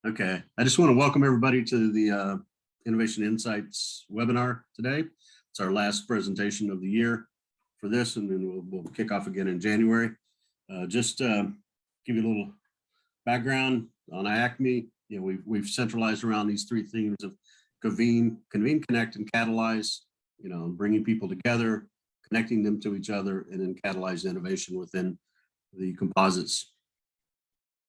Okay, I just want to welcome everybody to the Innovation Insights webinar today. It's our last presentation of the year for this, and then we'll kick off again in January. Just give you a little background on IACMI. You know, we've centralized around these three themes of convene, connect, and catalyze. You know, bringing people together, connecting them to each other, and then catalyze innovation within the composites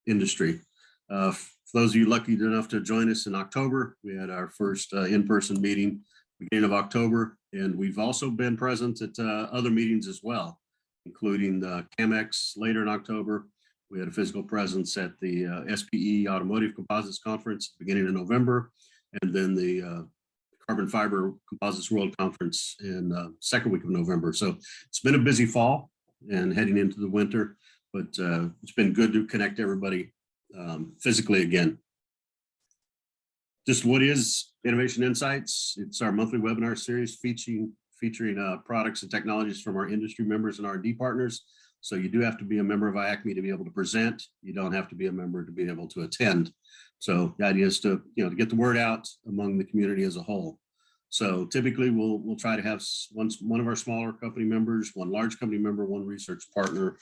industry. For those of you lucky enough to join us in October, we had our first in-person meeting beginning of October, and we've also been present at other meetings as well, including the CAMX later in October. We had a physical presence at the SPE Automotive Composites Conference beginning of November, and then the Carbon Fiber Composites World Conference in second week of November. So it's been a busy fall and heading into the winter, but it's been good to connect everybody physically again. Just what is Innovation Insights? It's our monthly webinar series featuring products and technologies from our industry members and R&D partners. So you do have to be a member of IACMI to be able to present. You don't have to be a member to be able to attend. So the idea is to get the word out among the community as a whole. So typically we'll try to have one of our smaller company members, one large company member, one research partner,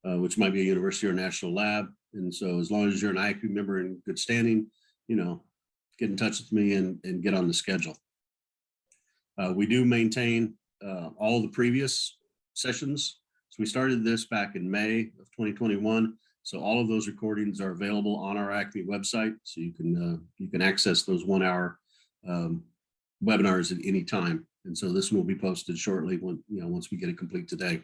which might be a university or national lab. And so as long as you're an IACMI member in good standing, get in touch with me and get on the schedule. We do maintain all the previous sessions. So we started this back in May of 2021. So all of those recordings are available on our IACMI website. So you can access those 1 hour webinars at any time. And so this will be posted shortly once we get it complete today.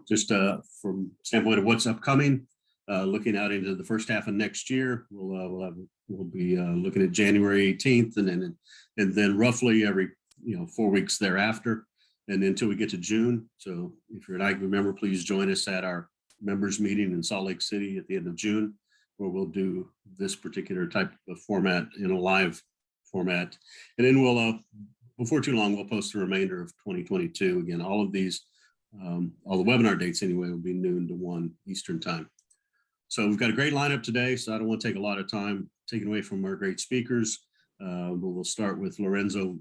Just from standpoint of what's upcoming, looking out into the first half of next year, we'll be looking at January 18th, and then roughly every 4 weeks thereafter, and until we get to June. So if you're an IACMI member, please join us at our members meeting in Salt Lake City at the end of June, where we'll do this particular type of format in a live format, and then we'll before too long we'll post the remainder of 2022. Again, all of these. All the webinar dates anyway will be noon to 1 Eastern time. So we've got a great lineup today, so I don't want to take a lot of time taken away from our great speakers. We'll start with Lorenzo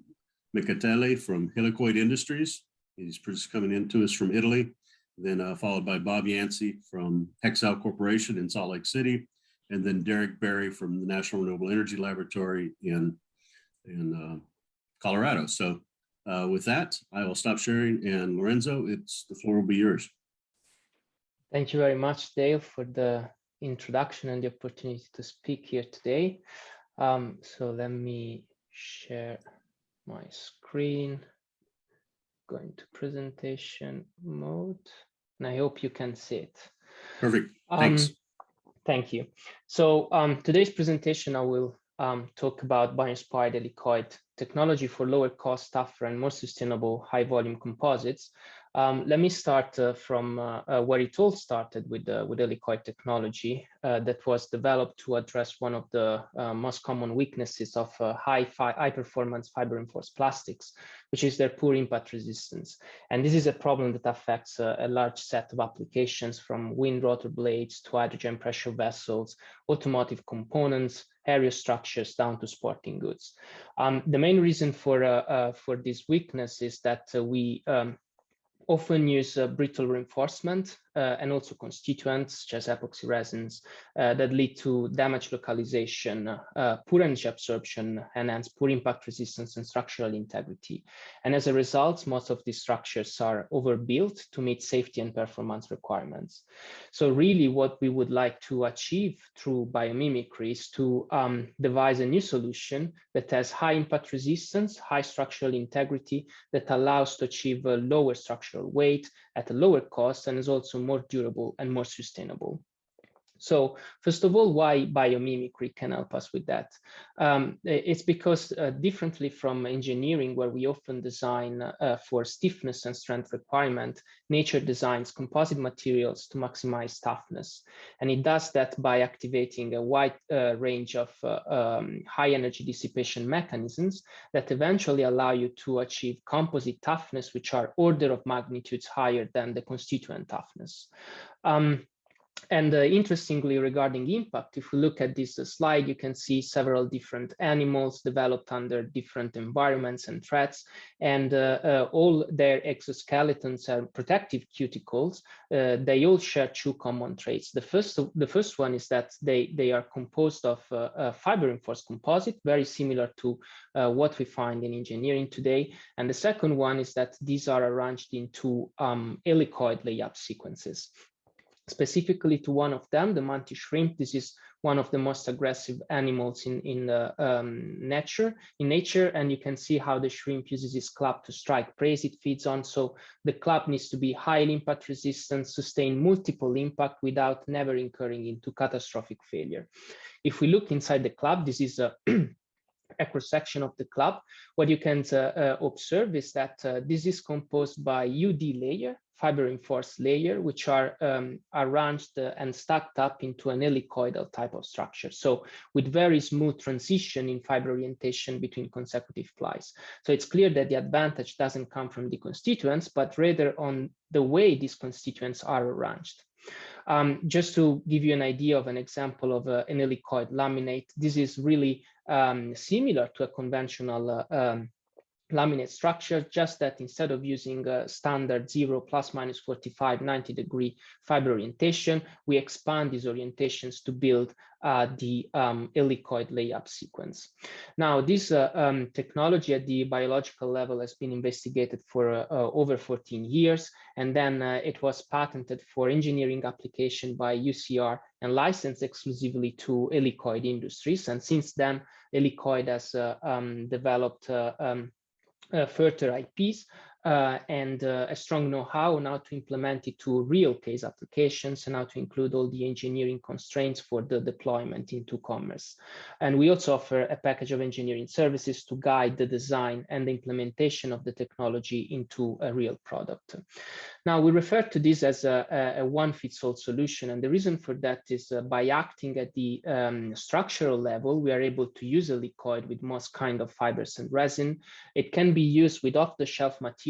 Mencattelli from Helicoid Industries. He's just coming into us from Italy. Then followed by Bob Yancey from Hexcel Corporation in Salt Lake City. And then Derek Berry from the National Renewable Energy Laboratory in Colorado. So with that, I will stop sharing, and Lorenzo, the floor will be yours. Thank you very much, Dale, for the introduction and the opportunity to speak here today. So let me share my screen, going to presentation mode, and I hope you can see it. Perfect, thanks. Thank you. So today's presentation, I will talk about bio-inspired helicoid technology for lower cost, tougher, and more sustainable high volume composites. Let me start from where it all started with helicoid technology that was developed to address one of the most common weaknesses of high performance fiber reinforced plastics, which is their poor impact resistance. And this is a problem that affects a large set of applications, from wind rotor blades to hydrogen pressure vessels, automotive components, aerostructures, down to sporting goods. The main reason for this weakness is that we often use brittle reinforcement and also constituents such as epoxy resins that lead to damage localization, poor energy absorption, and hence poor impact resistance and structural integrity. And as a result, most of these structures are overbuilt to meet safety and performance requirements. So really what we would like to achieve through biomimicry is to devise a new solution that has high impact resistance, high structural integrity, that allows to achieve a lower structural weight at a lower cost, and is also more durable and more sustainable. So first of all, why biomimicry can help us with that? It's because differently from engineering, where we often design for stiffness and strength requirement, nature designs composite materials to maximize toughness. And it does that by activating a wide range of high energy dissipation mechanisms that eventually allow you to achieve composite toughness, which are order of magnitudes higher than the constituent toughness. And interestingly, regarding impact, if we look at this slide, you can see several different animals developed under different environments and threats, and all their exoskeletons and protective cuticles, they all share two common traits. The first one is that they are composed of fiber-reinforced composite, very similar to what we find in engineering today. And the second one is that these are arranged into helicoid layup sequences. Specifically to one of them, the mantis shrimp. This is one of the most aggressive animals in nature, and you can see how the shrimp uses its club to strike prey it feeds on. So the club needs to be high impact resistant, sustain multiple impact without never incurring into catastrophic failure. If we look inside the club, this is a a cross-section of the club. What you can observe is that this is composed by UD layer, fiber-reinforced layer, which are arranged and stacked up into an helicoidal type of structure. So with very smooth transition in fiber orientation between consecutive plies. So it's clear that the advantage doesn't come from the constituents, but rather on the way these constituents are arranged. Just to give you an idea of an example of an helicoid laminate, this is really similar to a conventional laminate structure, just that instead of using a standard 0 plus minus 45 90-degree fiber orientation, we expand these orientations to build the helicoid layup sequence. Now, this technology at the biological level has been investigated for over 14 years, and then it was patented for engineering application by UCR and licensed exclusively to helicoid industries. And since then, Helicoid has developed further IPs and a strong know-how now to implement it to real case applications and how to include all the engineering constraints for the deployment into commerce. And we also offer a package of engineering services to guide the design and the implementation of the technology into a real product. Now, we refer to this as a one-fits-all solution, and the reason for that is by acting at the structural level, we are able to use a helicoid with most kind of fibers and resin. It can be used with off-the-shelf material,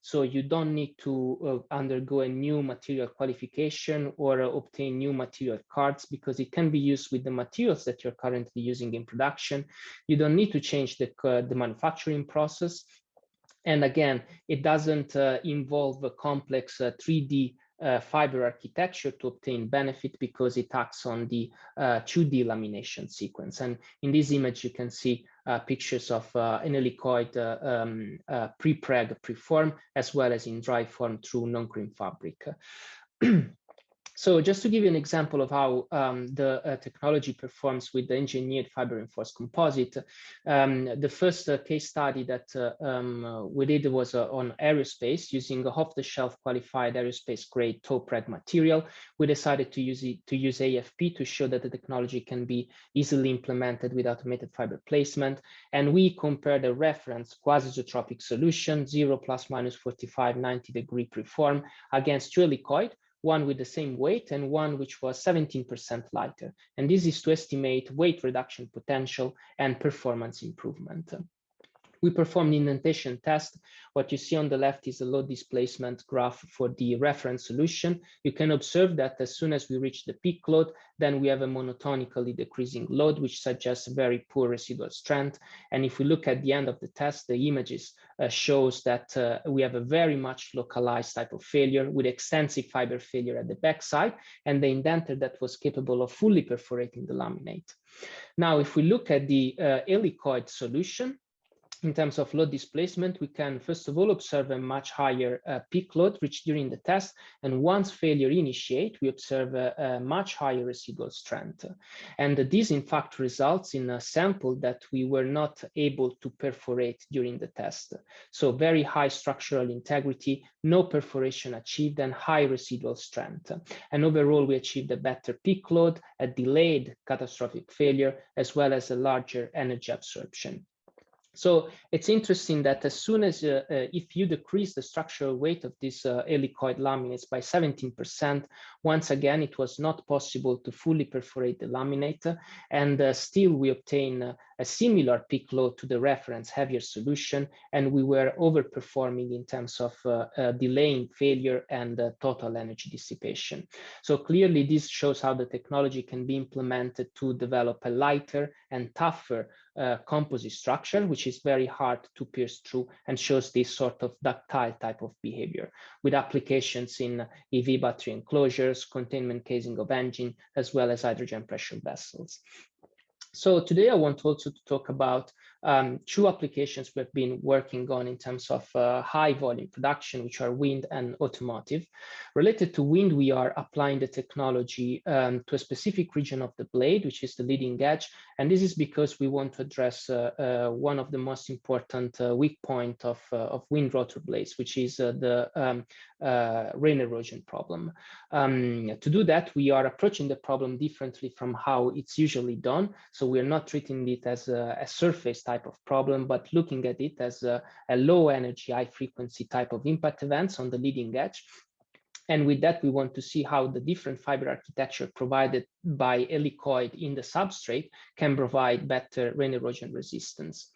so you don't need to undergo a new material qualification or obtain new material cards, because it can be used with the materials that you're currently using in production. You don't need to change the manufacturing process. And again, it doesn't involve a complex 3D fiber architecture to obtain benefit, because it acts on the 2D lamination sequence. And in this image, you can see pictures of an helicoid pre-preg preform, as well as in dry form through non-cream fabric. So just to give you an example of how the technology performs with the engineered fiber-reinforced composite, the first case study that we did was on aerospace, using a off-the-shelf qualified aerospace-grade toe-preg material. We decided to use AFP to show that the technology can be easily implemented with automated fiber placement. And we compared a reference quasi-isotropic solution, 0 plus minus 45 90-degree preform, against two helicoid, one with the same weight and one which was 17% lighter. And this is to estimate weight reduction potential and performance improvement. We performed the indentation test. What you see on the left is a load displacement graph for the reference solution. You can observe that as soon as we reach the peak load, then we have a monotonically decreasing load, which suggests very poor residual strength. And if we look at the end of the test, the images shows that we have a very much localized type of failure with extensive fiber failure at the backside, and the indenter that was capable of fully perforating the laminate. Now, if we look at the helicoid solution, in terms of load displacement, we can first of all observe a much higher peak load reached during the test. And once failure initiates, we observe a much higher residual strength. And this, in fact, results in a sample that we were not able to perforate during the test. So very high structural integrity, no perforation achieved, and high residual strength. And overall, we achieved a better peak load, a delayed catastrophic failure, as well as a larger energy absorption. So it's interesting that as soon as if you decrease the structural weight of these helicoid laminates by 17%, once again, it was not possible to fully perforate the laminate, and still we obtain a similar peak load to the reference heavier solution, and we were overperforming in terms of delaying failure and total energy dissipation. So clearly this shows how the technology can be implemented to develop a lighter and tougher composite structure, which is very hard to pierce through and shows this sort of ductile type of behavior with applications in EV battery enclosures, containment casing of engine, as well as hydrogen pressure vessels. So today I want also to talk about two applications we've been working on in terms of high volume production, which are wind and automotive. Related to wind, we are applying the technology to a specific region of the blade, which is the leading edge. And this is because we want to address one of the most important weak point of wind rotor blades, which is the rain erosion problem. To do that, we are approaching the problem differently from how it's usually done. So we're not treating it as a surface type of problem, but looking at it as a low energy, high frequency type of impact events on the leading edge. And with that, we want to see how the different fiber architecture provided by helicoid in the substrate can provide better rain erosion resistance.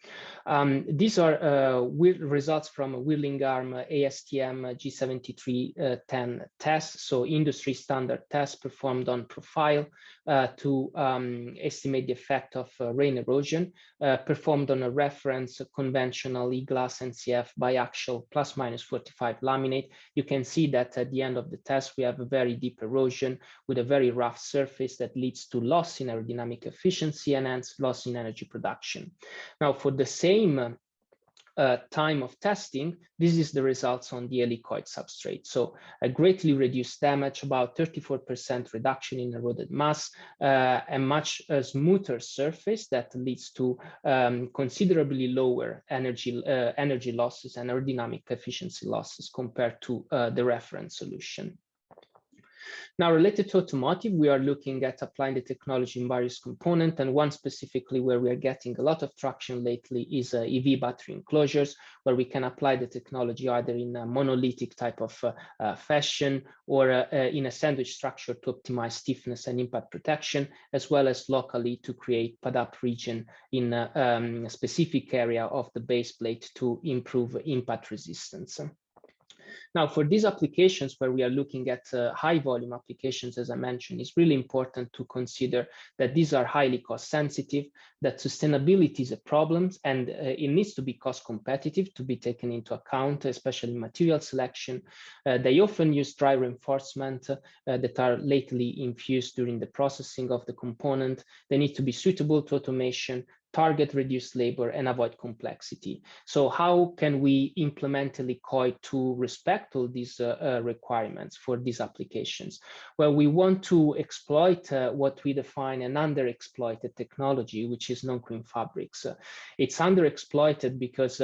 These are results from a whirling arm ASTM G7310 test, so industry standard test performed on profile to estimate the effect of rain erosion, performed on a reference conventional E-glass NCF biaxial plus minus 45 laminate. You can see that at the end of the test, we have a very deep erosion with a very rough surface that leads to loss in aerodynamic efficiency and hence loss in energy production. Now, for the same time of testing, this is the results on the helicoid substrate. So a greatly reduced damage, about 34% reduction in eroded mass, a much smoother surface that leads to considerably lower energy losses and aerodynamic efficiency losses compared to the reference solution. Now, related to automotive, we are looking at applying the technology in various components, and one specifically where we are getting a lot of traction lately is EV battery enclosures, where we can apply the technology either in a monolithic type of fashion or in a sandwich structure to optimize stiffness and impact protection, as well as locally to create pad-up region in a specific area of the base plate to improve impact resistance. Now, for these applications where we are looking at high volume applications, as I mentioned, it's really important to consider that these are highly cost sensitive, that sustainability is a problem, and it needs to be cost competitive to be taken into account, especially material selection. They often use dry reinforcement that are lately infused during the processing of the component. They need to be suitable to automation, target reduced labor, and avoid complexity. So how can we implement helicoid to respect all these requirements for these applications? Well, we want to exploit what we define an underexploited technology, which is non-cream fabrics. It's underexploited because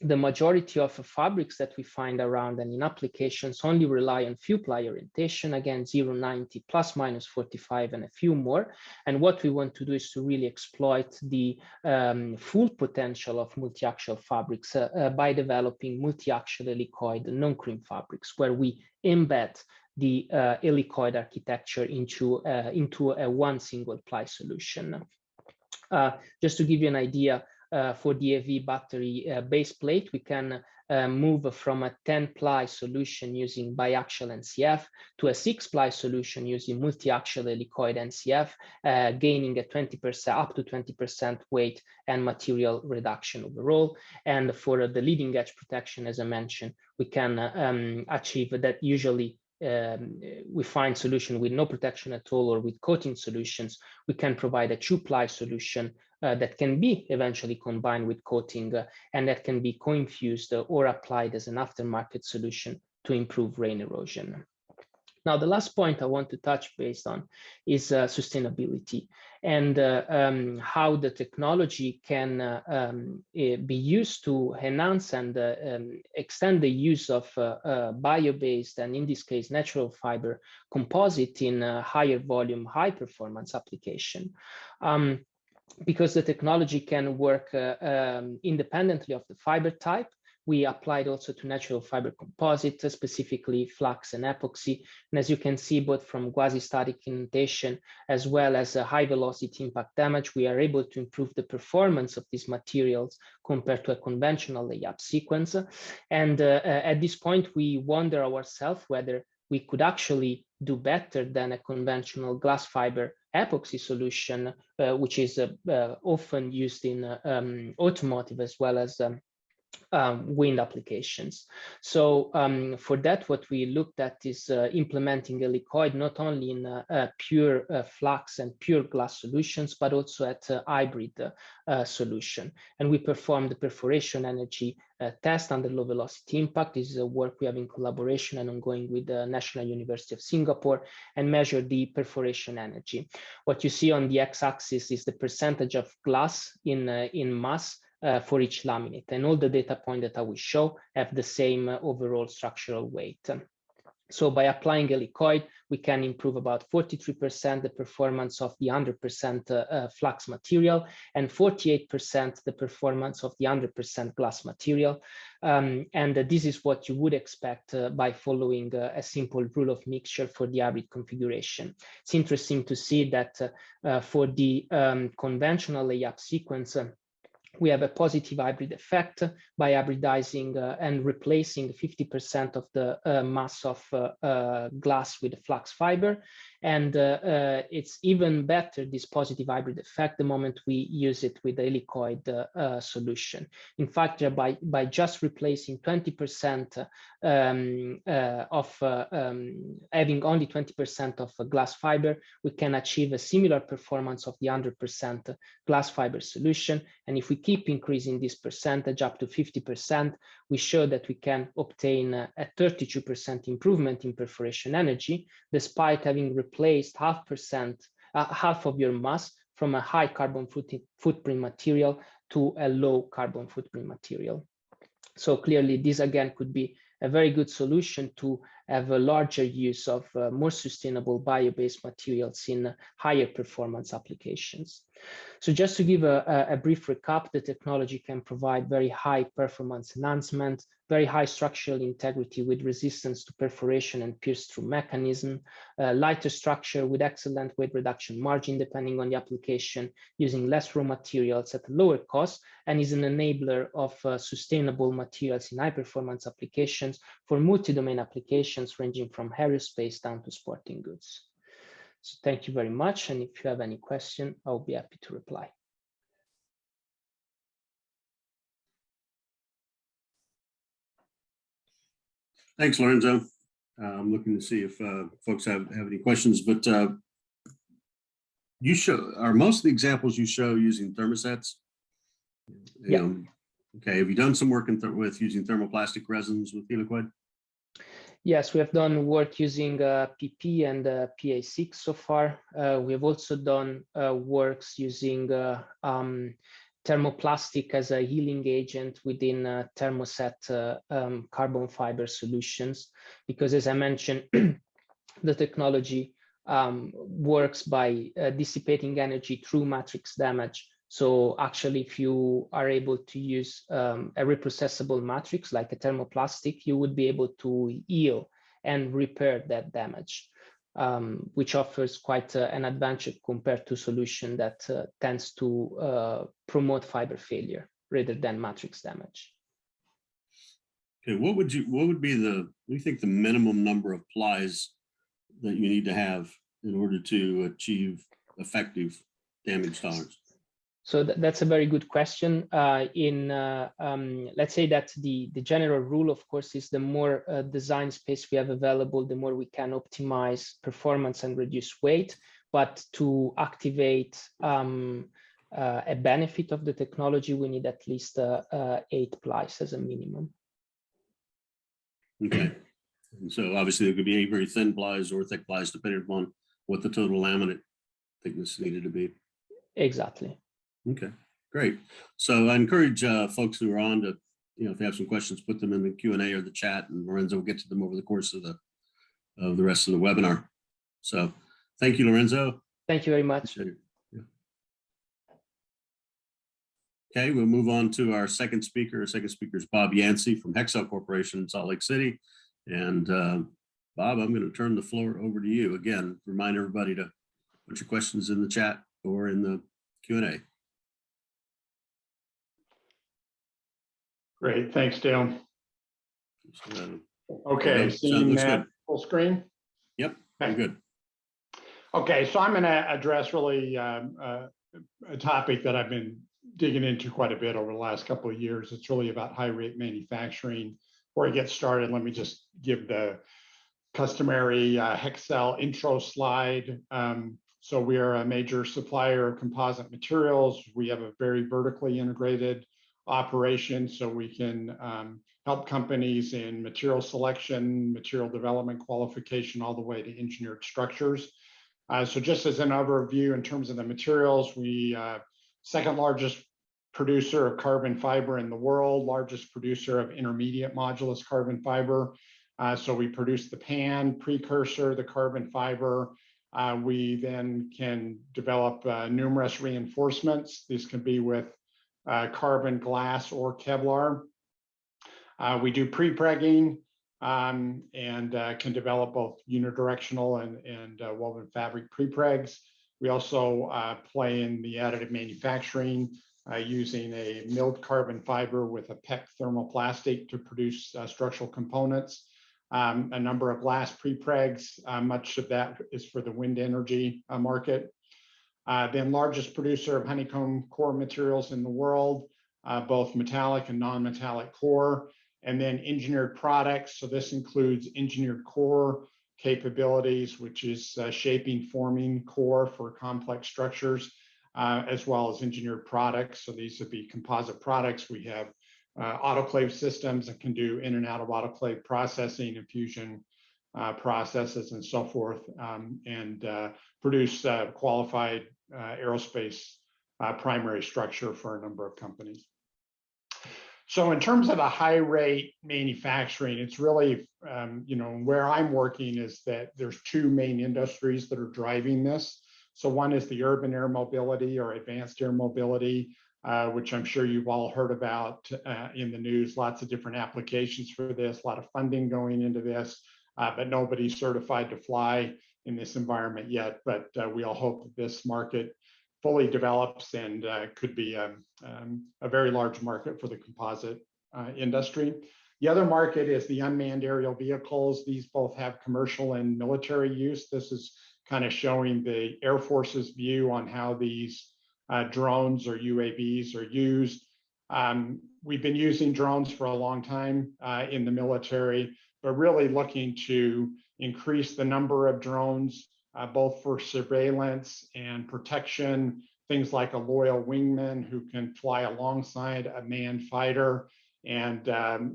the majority of fabrics that we find around and in applications only rely on few ply orientation, again, 090 plus minus 45 and a few more. And what we want to do is to really exploit the full potential of multi-axial fabrics by developing multi-axial helicoid non-cream fabrics, where we embed the helicoid architecture into a one single ply solution. Just to give you an idea, for the EV battery base plate, we can move from a 10-ply solution using biaxial NCF to a 6-ply solution using multi-axial helicoid NCF, gaining a 20% up to 20% weight and material reduction overall. And for the leading edge protection, as I mentioned, we can achieve that usually. We find solution with no protection at all or with coating solutions. We can provide a 2-ply solution that can be eventually combined with coating and that can be co-infused or applied as an aftermarket solution to improve rain erosion. Now, the last point I want to touch base on is sustainability and how the technology can be used to enhance and extend the use of bio-based and, in this case, natural fiber composite in higher volume, high performance application. because the technology can work independently of the fiber type, we applied also to natural fiber composite, specifically flux and epoxy. And as you can see, both from quasi-static indentation as well as a high velocity impact damage, we are able to improve the performance of these materials compared to a conventional layup sequence. And at this point, we wonder ourselves whether we could actually do better than a conventional glass fiber epoxy solution, which is often used in automotive as well as wind applications. So for that, what we looked at is implementing Helicoid not only in pure flux and pure glass solutions, but also at a hybrid solution. And we performed the perforation energy test under low velocity impact. This is a work we have in collaboration and ongoing with the National University of Singapore, and measure the perforation energy. What you see on the x-axis is the percentage of glass in mass for each laminate, and all the data points that I will show have the same overall structural weight. So by applying Helicoid, we can improve about 43% the performance of the 100% flux material, and 48% the performance of the 100% glass material. And this is what you would expect by following a simple rule of mixture for the hybrid configuration. It's interesting to see that for the conventional layup sequence, we have a positive hybrid effect by hybridizing and replacing 50% of the mass of glass with flux fiber. And it's even better, this positive hybrid effect, the moment we use it with the Helicoid solution. In fact, by just replacing 20% of having only 20% of glass fiber, we can achieve a similar performance of the 100% glass fiber solution. And if we keep increasing this percentage up to 50%, we show that we can obtain a 32% improvement in perforation energy, despite having replaced half of your mass from a high carbon footprint material to a low carbon footprint material. So clearly, this again could be a very good solution to have a larger use of more sustainable bio-based materials in higher performance applications. So just to give a brief recap, the technology can provide very high performance enhancement, very high structural integrity with resistance to perforation and pierce-through mechanism, lighter structure with excellent weight reduction margin depending on the application, using less raw materials at a lower cost, and is an enabler of sustainable materials in high performance applications for multi-domain applications ranging from aerospace down to sporting goods. So thank you very much. And if you have any question, I'll be happy to reply. Thanks, Lorenzo. I'm looking to see if folks have any questions, but are most of the examples you show using thermosets? Yeah. Okay, have you done some work with using thermoplastic resins with Helicoid? Yes, we have done work using PP and PA6 so far. We have also done works using thermoplastic as a healing agent within thermoset carbon fiber solutions, because as I mentioned, the technology works by dissipating energy through matrix damage. So actually, if you are able to use a reprocessable matrix like a thermoplastic, you would be able to heal and repair that damage, which offers quite an advantage compared to solution that tends to promote fiber failure rather than matrix damage. Okay, what do you think the minimum number of plies that you need to have in order to achieve effective damage tolerance? So that's a very good question. Let's say that the general rule, of course, is the more design space we have available, the more we can optimize performance and reduce weight. But to activate a benefit of the technology, we need at least 8 plies as a minimum. Okay. And so obviously there could be very thin plies or thick plies depending upon what the total laminate thickness needed to be. Exactly. Okay, great. So I encourage folks who are on to, if they have some questions, put them in the Q&A or the chat, and Lorenzo will get to them over the course of the rest of the webinar. So thank you, Lorenzo. Thank you very much. Okay, we'll move on to our second speaker. Our second speaker is Bob Yancey from Hexcel Corporation in Salt Lake City. And Bob, I'm going to turn the floor over to you. Again, remind everybody to put your questions in the chat or in the Q&A. Great, thanks, Dale. Okay, seeing that full screen? Yep, okay. I'm good. Okay, so I'm going to address really a topic that I've been digging into quite a bit over the last couple of years. It's really about high rate manufacturing. Before I get started, let me just give the customary Hexcel intro slide. So we are a major supplier of composite materials. We have a very vertically integrated operation, so we can help companies in material selection, material development, qualification, all the way to engineered structures. So just as an overview in terms of the materials, we second largest producer of carbon fiber in the world, largest producer of intermediate modulus carbon fiber. So we produce the PAN precursor, the carbon fiber. We then can develop numerous reinforcements. These can be with carbon, glass, or Kevlar. We do pre-pregging and can develop both unidirectional and woven fabric pre-pregs. We also play in the additive manufacturing using a milled carbon fiber with a PEC thermoplastic to produce structural components. A number of glass pre-pregs, much of that is for the wind energy market. Then largest producer of honeycomb core materials in the world, both metallic and non-metallic core. And then engineered products. So this includes engineered core capabilities, which is shaping, forming core for complex structures, as well as engineered products. So these would be composite products. We have autoclave systems that can do in and out of autoclave processing, infusion processes, and so forth, and produce qualified aerospace primary structure for a number of companies. So in terms of the high rate manufacturing, it's really, where I'm working is that there's two main industries that are driving this. So one is the urban air mobility or advanced air mobility, which I'm sure you've all heard about in the news, lots of different applications for this, a lot of funding going into this, but nobody's certified to fly in this environment yet. But we all hope that this market fully develops and could be a very large market for the composite industry. The other market is the unmanned aerial vehicles. These both have commercial and military use. This is kind of showing the Air Force's view on how these drones or UAVs are used. We've been using drones for a long time in the military, but really looking to increase the number of drones, both for surveillance and protection, things like a loyal wingman who can fly alongside a manned fighter, and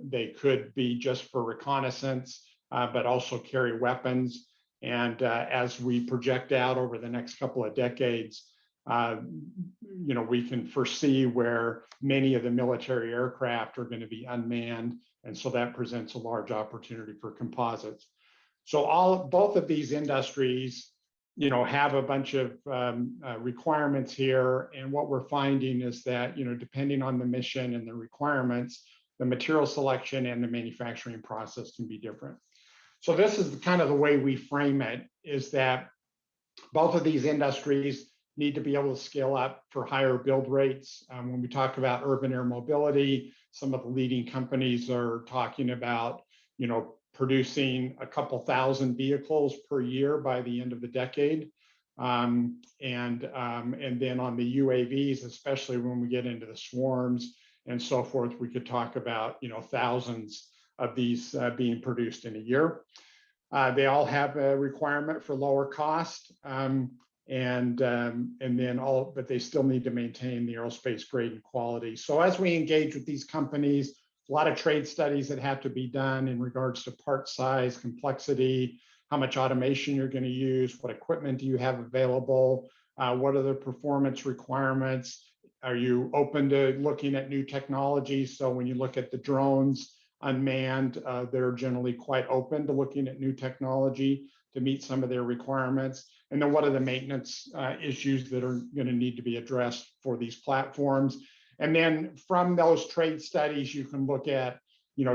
they could be just for reconnaissance, but also carry weapons. And as we project out over the next couple of decades, we can foresee where many of the military aircraft are going to be unmanned, and so that presents a large opportunity for composites. So both of these industries, have a bunch of requirements here, and what we're finding is that, depending on the mission and the requirements, the material selection and the manufacturing process can be different. So this is kind of the way we frame it, is that both of these industries need to be able to scale up for higher build rates. When we talk about urban air mobility, some of the leading companies are talking about, producing a couple thousand vehicles per year by the end of the decade. And then on the UAVs, especially when we get into the swarms and so forth, we could talk about, thousands of these being produced in a year. They all have a requirement for lower cost, but they still need to maintain the aerospace grade and quality. So as we engage with these companies, a lot of trade studies that have to be done in regards to part size, complexity, how much automation you're going to use, what equipment do you have available, what are the performance requirements, are you open to looking at new technologies? So when you look at the drones, unmanned, they're generally quite open to looking at new technology to meet some of their requirements. And then what are the maintenance issues that are going to need to be addressed for these platforms? And then from those trade studies, you can look at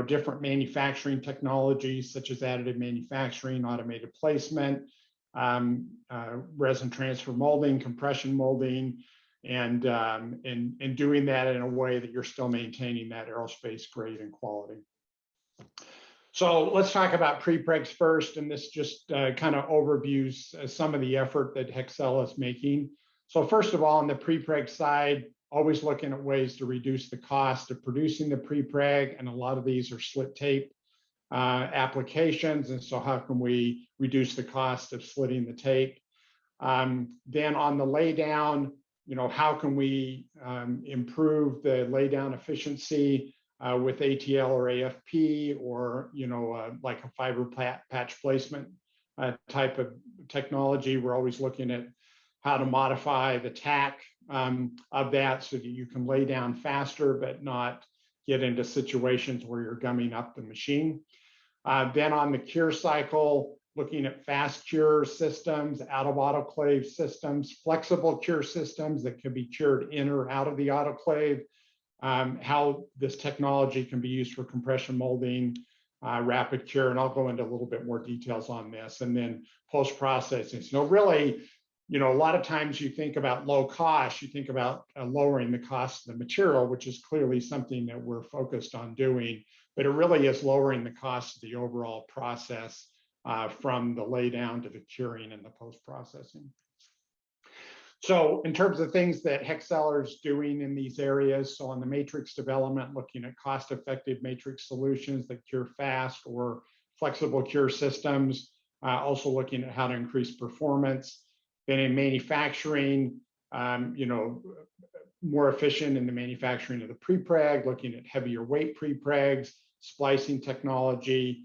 different manufacturing technologies such as additive manufacturing, automated placement, resin transfer molding, compression molding, and doing that in a way that you're still maintaining that aerospace grade and quality. So let's talk about prepregs first, and this just kind of overviews some of the effort that Hexcel is making. So first of all, on the prepreg side, always looking at ways to reduce the cost of producing the prepreg, and a lot of these are slit tape applications, and so how can we reduce the cost of slitting the tape? Then on the laydown, how can we improve the laydown efficiency with ATL or AFP, or like a fiber patch placement type of technology. We're always looking at how to modify the tack of that so that you can lay down faster, but not get into situations where you're gumming up the machine. Then on the cure cycle, looking at fast cure systems, out of autoclave systems, flexible cure systems that can be cured in or out of the autoclave, how this technology can be used for compression molding, rapid cure, and I'll go into a little bit more details on this. And then post-processing. So really, a lot of times you think about low cost, you think about lowering the cost of the material, which is clearly something that we're focused on doing, but it really is lowering the cost of the overall process from the laydown to the curing and the post-processing. So in terms of things that Hexcel is doing in these areas, so on the matrix development, looking at cost-effective matrix solutions that cure fast or flexible cure systems, also looking at how to increase performance. Then in manufacturing, more efficient in the manufacturing of the prepreg, looking at heavier weight prepregs, splicing technology.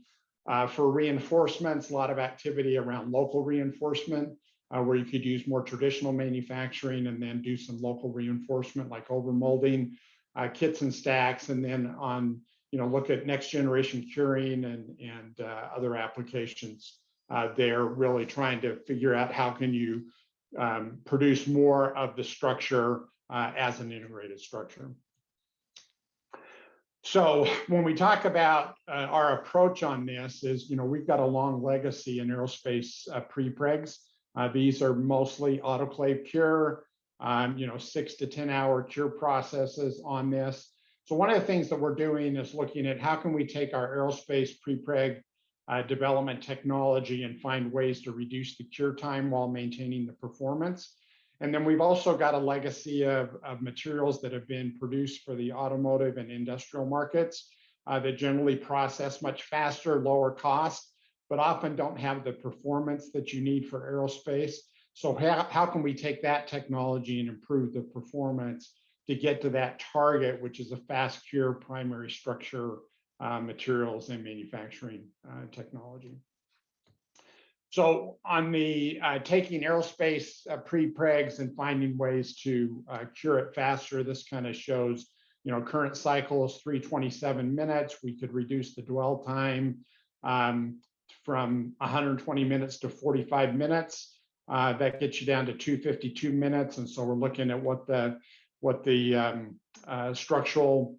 For reinforcements, a lot of activity around local reinforcement, where you could use more traditional manufacturing and then do some local reinforcement like overmolding, kits and stacks, and then on, look at next generation curing and other applications. They're really trying to figure out how can you produce more of the structure as an integrated structure. So when we talk about our approach on this is, we've got a long legacy in aerospace prepregs. These are mostly autoclave cure, 6 to 10 hour cure processes on this. So one of the things that we're doing is looking at how can we take our aerospace prepreg development technology and find ways to reduce the cure time while maintaining the performance. And then we've also got a legacy of materials that have been produced for the automotive and industrial markets that generally process much faster, lower cost, but often don't have the performance that you need for aerospace. So how can we take that technology and improve the performance to get to that target, which is a fast cure primary structure materials and manufacturing technology. So on the taking aerospace prepregs and finding ways to cure it faster, this kind of shows, current cycle is 327 minutes. We could reduce the dwell time from 120 minutes to 45 minutes. That gets you down to 252 minutes. And so we're looking at what the structural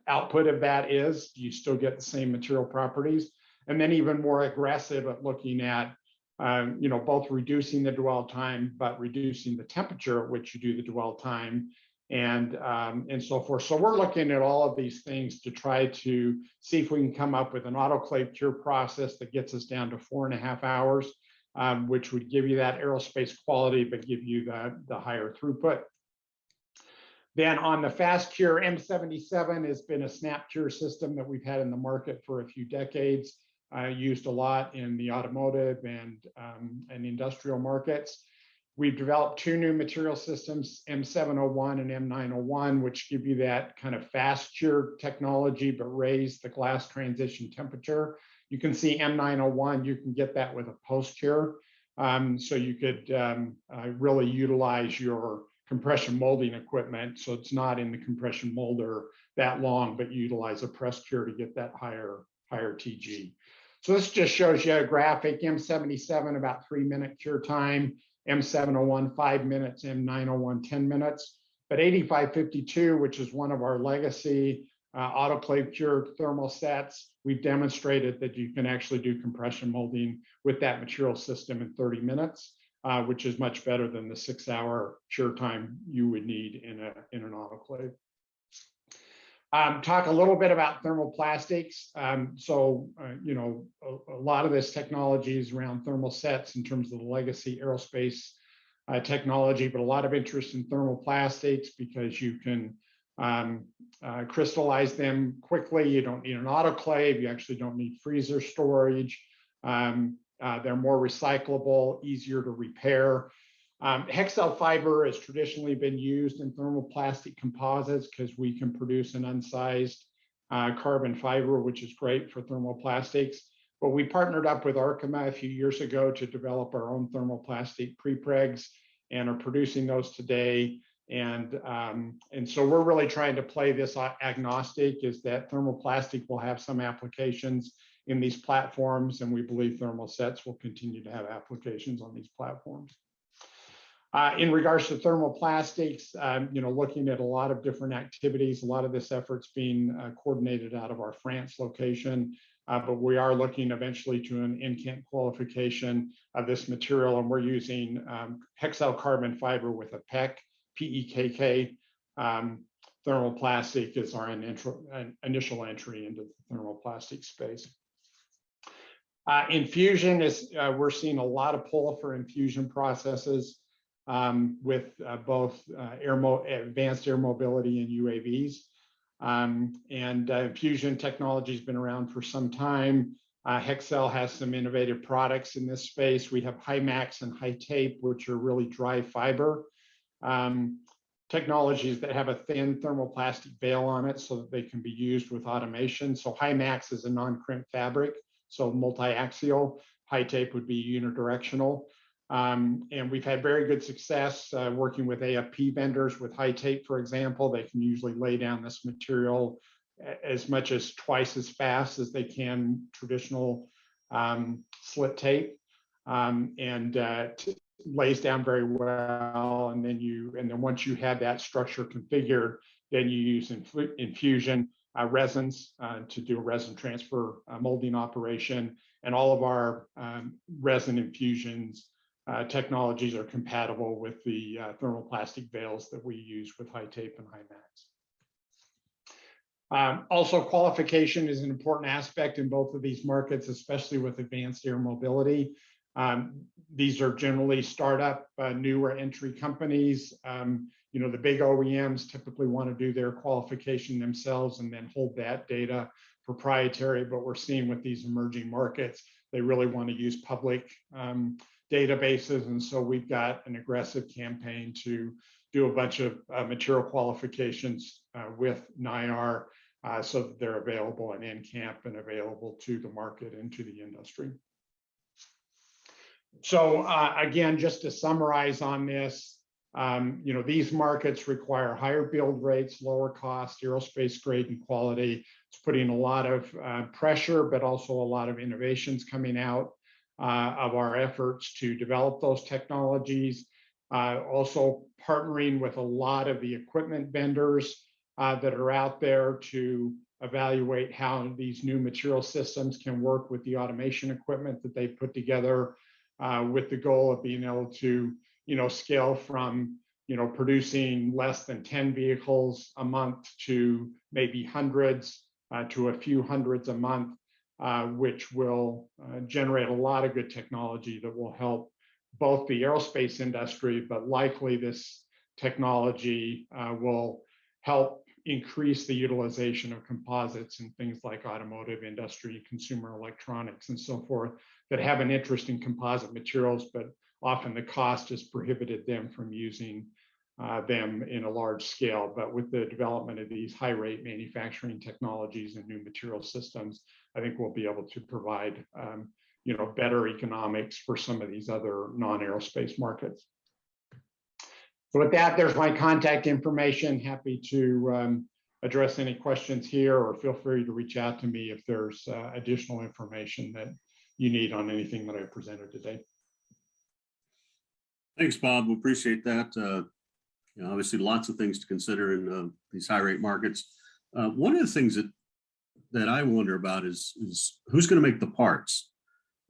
output of that is. Do you still get the same material properties? And then even more aggressive at looking at, both reducing the dwell time, but reducing the temperature at which you do the dwell time, and so forth. So we're looking at all of these things to try to see if we can come up with an autoclave cure process that gets us down to 4.5 hours, which would give you that aerospace quality, but give you the higher throughput. Then on the fast cure, M77 has been a snap cure system that we've had in the market for a few decades, used a lot in the automotive and industrial markets. We've developed 2 new material systems, M701 and M901, which give you that kind of fast cure technology, but raise the glass transition temperature. You can see M901, you can get that with a post cure. So you could really utilize your compression molding equipment. So it's not in the compression molder that long, but you utilize a press cure to get that higher TG. So this just shows you a graphic. M77, about 3-minute cure time. M701, 5 minutes. M901, 10 minutes. But 8552, which is one of our legacy autoclave cured thermal sets, we've demonstrated that you can actually do compression molding with that material system in 30 minutes, which is much better than the 6-hour cure time you would need in an autoclave. Talk a little bit about thermoplastics. You know, a lot of this technology is around thermal sets in terms of the legacy aerospace technology, but a lot of interest in thermoplastics because you can crystallize them quickly. You don't need an autoclave. You actually don't need freezer storage. They're more recyclable, easier to repair. Hexcel fiber has traditionally been used in thermoplastic composites because we can produce an unsized carbon fiber, which is great for thermoplastics. But we partnered up with IACMI a few years ago to develop our own thermoplastic prepregs and are producing those today. And so we're really trying to play this agnostic, is that thermoplastic will have some applications in these platforms, and we believe thermal sets will continue to have applications on these platforms. In regards to thermoplastics, you know, looking at a lot of different activities, a lot of this effort's being coordinated out of our France location, but we are looking eventually to an NCAP qualification of this material, and we're using Hexcel carbon fiber with a PEKK thermoplastic is our initial entry into the thermoplastic space. Infusion is, we're seeing a lot of pull for infusion processes with both advanced air mobility and UAVs. Infusion technology has been around for some time. Hexcel has some innovative products in this space. We have Hymax and Hi-Tape, which are really dry fiber technologies that have a thin thermoplastic veil on it so that they can be used with automation. So Hymax is a non-crimp fabric, so multi-axial. Hi-Tape would be unidirectional. And we've had very good success working with AFP vendors with Hi-Tape, for example. They can usually lay down this material as much as twice as fast as they can traditional slit tape, lays down very well. And then once you have that structure configured, then you use infusion resins to do a resin transfer molding operation. And all of our resin infusions technologies are compatible with the thermoplastic veils that we use with Hi-Tape and Hymax. Also, qualification is an important aspect in both of these markets, especially with advanced air mobility. These are generally startup, newer entry companies. You know, the big OEMs typically want to do their qualification themselves and then hold that data proprietary. But we're seeing with these emerging markets, they really want to use public databases. And so we've got an aggressive campaign to do a bunch of material qualifications with NIAR so that they're available in NCAP and available to the market and to the industry. So again, just to summarize on this, you know, these markets require higher build rates, lower cost, aerospace grade and quality. It's putting a lot of pressure, but also a lot of innovations coming out of our efforts to develop those technologies. Also partnering with a lot of the equipment vendors that are out there to evaluate how these new material systems can work with the automation equipment that they put together, with the goal of being able to, you know, scale from, you know, producing less than 10 vehicles a month to maybe hundreds to a few hundreds a month, which will generate a lot of good technology that will help both the aerospace industry, but likely this technology will help increase the utilization of composites in things like automotive industry, consumer electronics, and so forth, that have an interest in composite materials, but often the cost has prohibited them from using them in a large scale. But with the development of these high rate manufacturing technologies and new material systems, I think we'll be able to provide you know, better economics for some of these other non-aerospace markets. So with that, there's my contact information. Happy to address any questions here, or feel free to reach out to me if there's additional information that you need on anything that I presented today. Thanks, Bob. We appreciate that. obviously lots of things to consider in these high rate markets. One of the things that I wonder about is who's going to make the parts?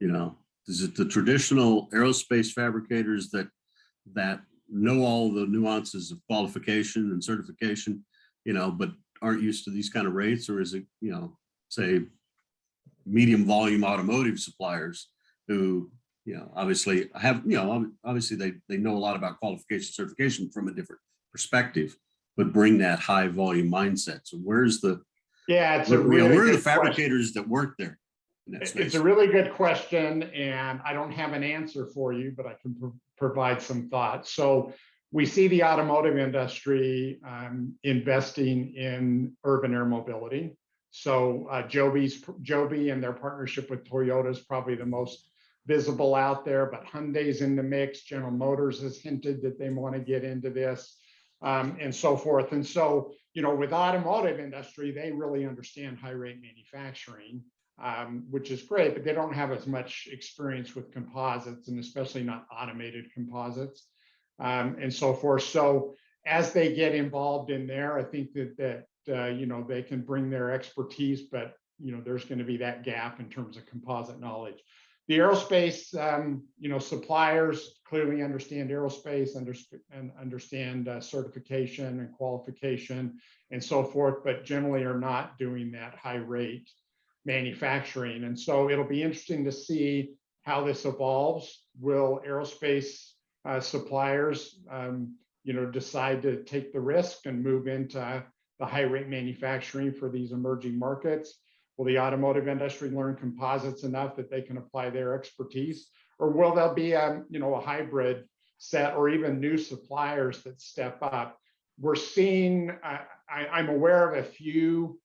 Is it the traditional aerospace fabricators that know all the nuances of qualification and certification, but aren't used to these kind of rates? Or is it, say, medium volume automotive suppliers who, obviously obviously they know a lot about qualification certification from a different perspective, but bring that high volume mindset. So where's the, it's a really where are the good fabricators that work there? It's a really good question, and I don't have an answer for you, but I can provide some thoughts. So we see the automotive industry investing in urban air mobility. So Joby and their partnership with Toyota is probably the most visible out there, but Hyundai's in the mix. General Motors has hinted that they want to get into this, and so forth. And so, with automotive industry, they really understand high rate manufacturing, which is great, but they don't have as much experience with composites, and especially not automated composites, and so forth. So as they get involved in there, I think that they can bring their expertise, but there's going to be that gap in terms of composite knowledge. The aerospace, suppliers clearly understand aerospace, understand certification and qualification and so forth, but generally are not doing that high rate manufacturing. And so it'll be interesting to see how this evolves. Will aerospace suppliers, decide to take the risk and move into the high rate manufacturing for these emerging markets? Will the automotive industry learn composites enough that they can apply their expertise? Or will there be a hybrid set, or even new suppliers that step up? We're seeing, I'm aware of a few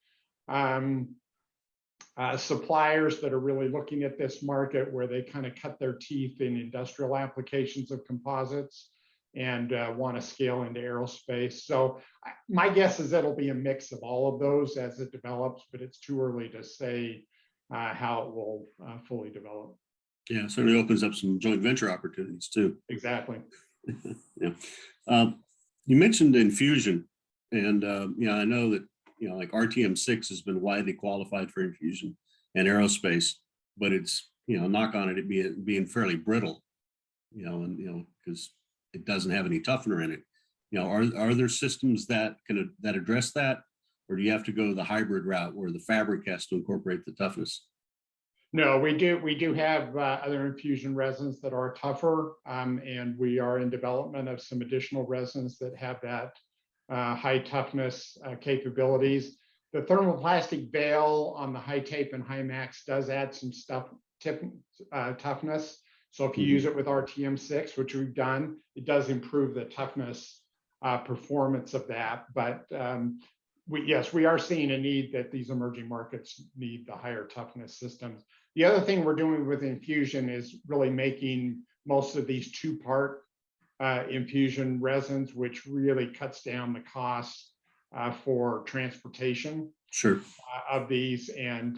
suppliers that are really looking at this market where they kind of cut their teeth in industrial applications of composites and want to scale into aerospace. So my guess is it'll be a mix of all of those as it develops, but it's too early to say how it will fully develop. Yeah, certainly opens up some joint venture opportunities too. Exactly. Yeah. You mentioned infusion, and I know that like RTM6 has been widely qualified for infusion and aerospace, but it's knock on it being fairly brittle, and because it doesn't have any toughener in it. Are there systems that address that, or do you have to go the hybrid route where the fabric has to incorporate the toughness? No, we do have other infusion resins that are tougher, and we are in development of some additional resins that have that high toughness capabilities. The thermoplastic veil on the high tape and high max does add some toughness. So if you use it with RTM6, which we've done, it does improve the toughness performance of that. But we are seeing a need that these emerging markets need the higher toughness systems. The other thing we're doing with infusion is really making most of these two-part infusion resins, which really cuts down the cost for transportation. Sure. Of these and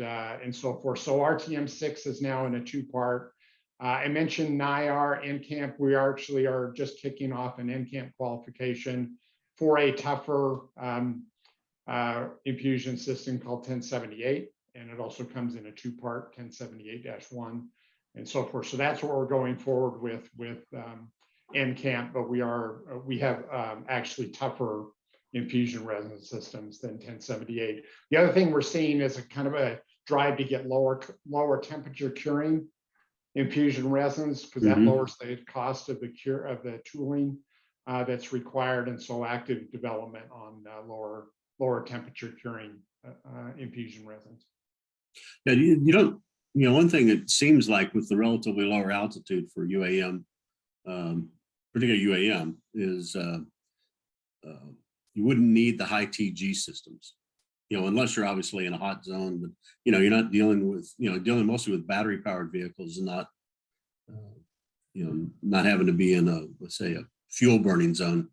so forth. So RTM6 is now in a two-part. I mentioned NIAR, NCAMP. We actually are just kicking off an NCAMP qualification for a tougher infusion system called 1078, and it also comes in a two-part 1078-1 and so forth. So that's what we're going forward with NCAMP, but we have actually tougher infusion resin systems than 1078. The other thing we're seeing is a kind of a drive to get lower temperature curing infusion resins, because that lowers the cost of the tooling that's required, and so active development on lower temperature curing infusion resins. Yeah, you don't. One thing it seems like with the relatively lower altitude for UAM, particularly UAM, is you wouldn't need the high TG systems, unless you're obviously in a hot zone. But you're not dealing with, dealing mostly with battery powered vehicles, and not, not having to be in let's say a fuel burning zone.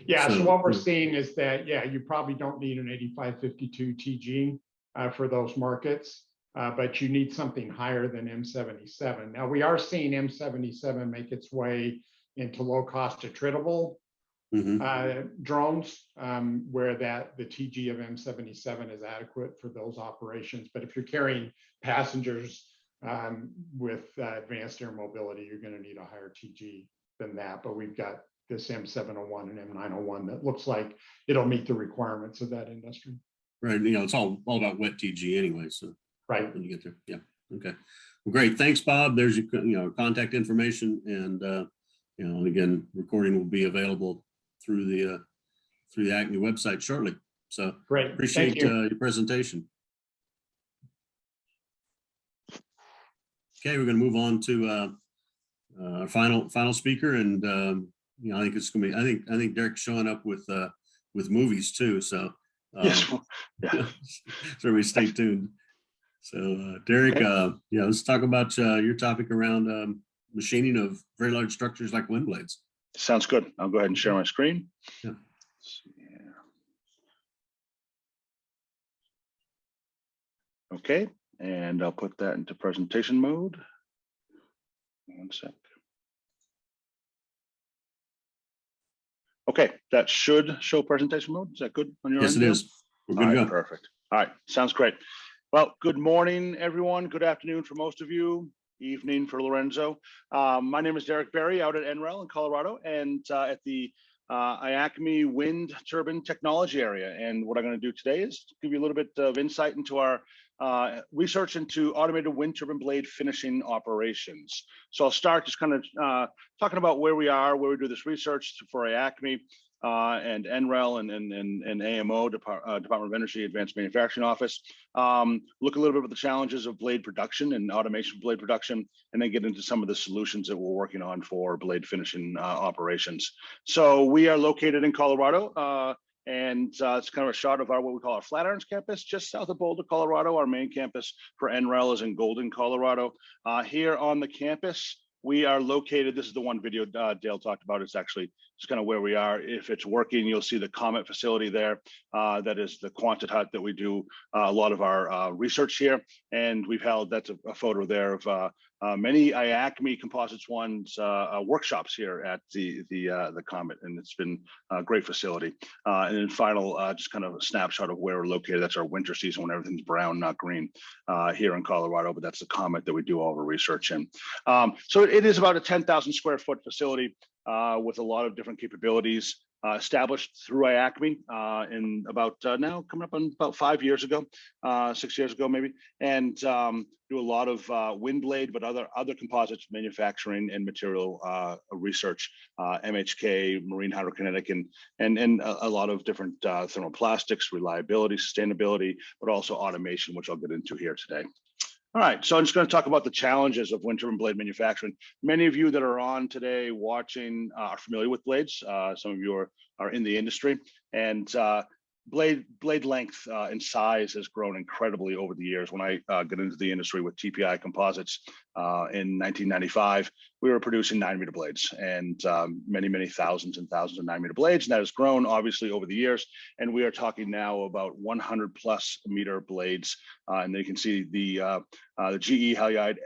Yeah. So what we're seeing is that you probably don't need an 8552 TG for those markets, but you need something higher than M77. Now we are seeing M77 make its way into low cost attritable Drones, where the TG of M77 is adequate for those operations. But if you're carrying passengers with advanced air mobility, you're going to need a higher TG than that. But we've got this M701 and M901 that looks like it'll meet the requirements of that industry. Right. You know, it's all about wet TG anyway. So right when you get there. Yeah. Okay. Well, great. Thanks, Bob. There's your contact information, and and again, recording will be available through the IACMI website shortly. So great. Appreciate your presentation. Okay, we're going to move on to our final speaker, and I think it's going to be. I think Derek's showing up with movies too. So yes, yeah. So everybody stay tuned. So Derek, okay. Let's talk about your topic around machining of very large structures like wind blades. Sounds good. I'll go ahead and share my screen. Yeah. Okay, and I'll put that into presentation mode. One sec. Okay, that should show presentation mode. Is that good on your end? Yes, it is. We're good to go. Perfect. All right, sounds great. Well, good morning, everyone. Good afternoon for most of you. Evening for Lorenzo. My name is Derek Berry out at NREL in Colorado, and at the IACMI Wind Turbine Technology area. And what I'm going to do today is give you a little bit of insight into our research into automated wind turbine blade finishing operations. So I'll start just kind of talking about where we are, where we do this research for IACMI and NREL and AMO, Department of Energy Advanced Manufacturing Office. Look a little bit about the challenges of blade production and automation of blade production, and then get into some of the solutions that we're working on for blade finishing operations. So we are located in Colorado. And it's kind of a shot of what we call our Flatirons campus, just south of Boulder, Colorado. Our main campus for NREL is in Golden, Colorado. Here on the campus, we are located. This is the one video Dale talked about. It's actually just kind of where we are. If it's working, you'll see the Comet facility there. That is the Quantit hut that we do a lot of our research here. And we've held, that's a photo there of many IACMI Composites ones workshops here at the Comet, and it's been a great facility. And then final, just kind of a snapshot of where we're located. That's our winter season when everything's brown, not green, here in Colorado. But that's the Comet that we do all of our research in. So it is about a 10,000 square foot facility with a lot of different capabilities. Established through IACMI in about now coming up on about 5 years ago, 6 years ago maybe, and do a lot of wind blade, but other composites manufacturing and material research, MHK, marine hydrokinetic, and a lot of different thermoplastics, reliability, sustainability, but also automation, which I'll get into here today. All right, so I'm just going to talk about the challenges of wind turbine blade manufacturing. Many of you that are on today watching are familiar with blades. Some of you are in the industry, and blade length and size has grown incredibly over the years. When I got into the industry with TPI Composites in 1995, we were producing 9-meter blades, and many thousands and thousands of 9-meter blades, and that has grown obviously over the years. And we are talking now about 100+ meter blades, and you can see the GE Helicoid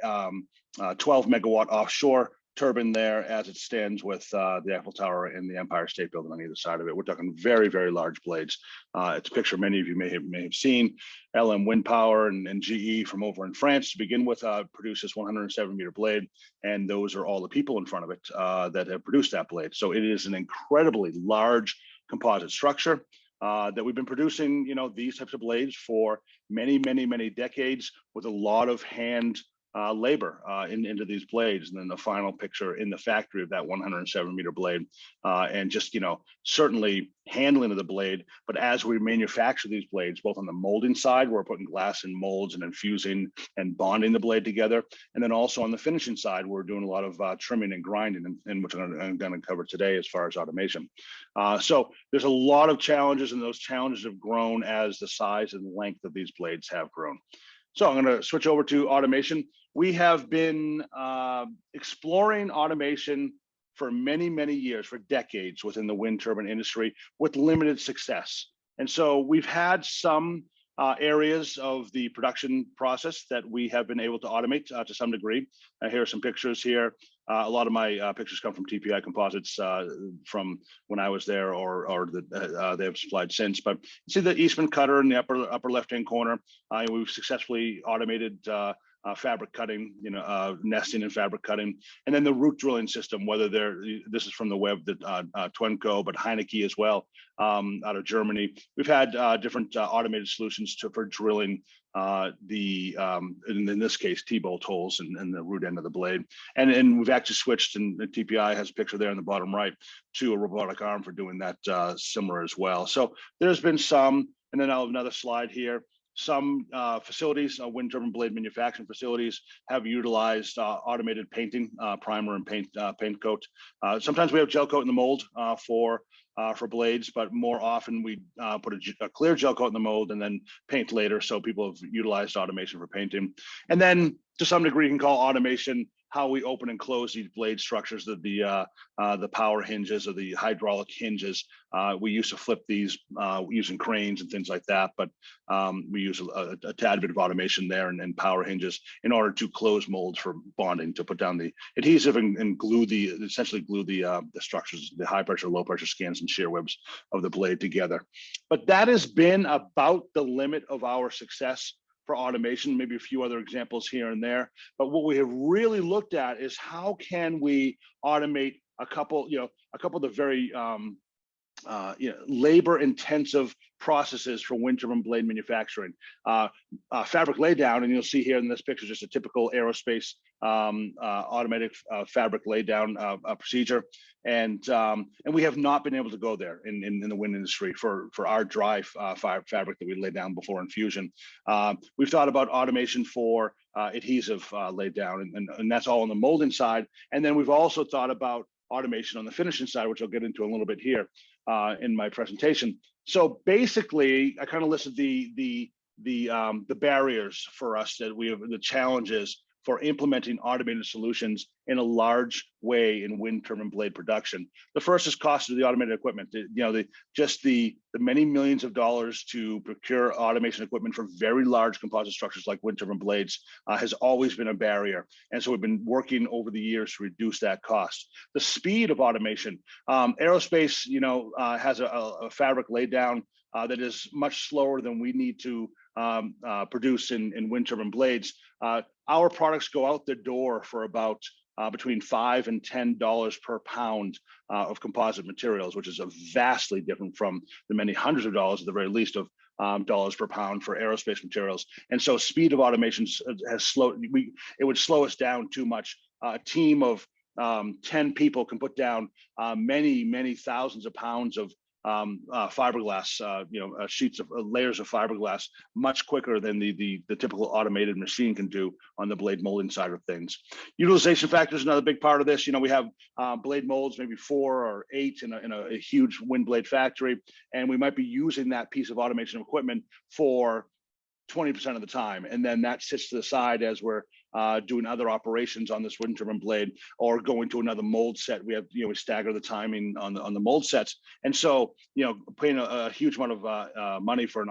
12 megawatt offshore turbine there as it stands with the Eiffel Tower and the Empire State Building on either side of it. We're talking very large blades. It's a picture many of you may have seen. LM Wind Power and GE from over in France to begin with produced this 107-meter blade, and those are all the people in front of it that have produced that blade. So it is an incredibly large composite structure that we've been producing, these types of blades for many decades, with a lot of hand labor into these blades. And then the final picture in the factory of that 107-meter blade, and just certainly handling of the blade. But as we manufacture these blades, both on the molding side, where we're putting glass in molds and infusing and bonding the blade together, and then also on the finishing side, we're doing a lot of trimming and grinding, and which I'm going to cover today as far as automation. So there's a lot of challenges, and those challenges have grown as the size and length of these blades have grown. So I'm going to switch over to automation. We have been exploring automation for many years, for decades within the wind turbine industry, with limited success. And so we've had some areas of the production process that we have been able to automate to some degree. Here are some pictures here A lot of my pictures come from TPI Composites from when I was there, or they have supplied since. But you see the Eastman cutter in the upper left-hand corner. We've successfully automated fabric cutting, nesting and fabric cutting, and then the root drilling system. Whether this is from the web that Twenco, but Heineke as well, out of Germany. We've had different automated solutions for drilling in this case T-bolt holes in the root end of the blade, and we've actually switched, and the TPI has a picture there in the bottom right, to a robotic arm for doing that similar as well. So there's been some, and then I'll have another slide here. Some facilities, wind turbine blade manufacturing facilities, have utilized automated painting, primer and paint coat. Sometimes we have gel coat in the mold for blades, but more often we put a clear gel coat in the mold and then paint later. So people have utilized automation for painting. And then to some degree, you can call automation how we open and close these blade structures, the power hinges or the hydraulic hinges. We used to flip these using cranes and things like that, but we use a tad bit of automation there and power hinges in order to close molds for bonding, to put down the adhesive and essentially glue the structures, the high pressure, low pressure scans and shear webs of the blade together. But that has been about the limit of our success for automation, maybe a few other examples here and there. But what we have really looked at is how can we automate a couple of the very labor-intensive processes for wind turbine blade manufacturing. Fabric laydown, and you'll see here in this picture just a typical aerospace automatic fabric laydown procedure, and we have not been able to go there in the wind industry for our dry fabric that we lay down before infusion. We've thought about automation for adhesive laydown, and that's all on the molding side. And then we've also thought about automation on the finishing side, which I'll get into a little bit here in my presentation. So basically, I kind of listed the barriers for us, that we have, the challenges for implementing automated solutions in a large way in wind turbine blade production. The first is cost of the automated equipment. The many millions of dollars to procure automation equipment for very large composite structures like wind turbine blades has always been a barrier. And so we've been working over the years to reduce that cost. The speed of automation, aerospace, has a fabric laid down that is much slower than we need to produce in wind turbine blades. Our products go out the door for about between $5 and $10 per pound of composite materials, which is vastly different from the many hundreds of dollars, at the very least, of dollars per pound for aerospace materials. And so speed of automation has slowed. It would slow us down too much. A team of 10 people can put down many thousands of pounds of fiberglass, sheets of layers of fiberglass much quicker than the typical automated machine can do on the blade molding side of things. Utilization factor is another big part of this. We have blade molds, maybe 4 or 8 in a huge wind blade factory, and we might be using that piece of automation equipment for 20% of the time, and then that sits to the side as we're doing other operations on this wind turbine blade, or going to another mold set. We have, we stagger the timing on the mold sets, and so paying a huge amount of money for an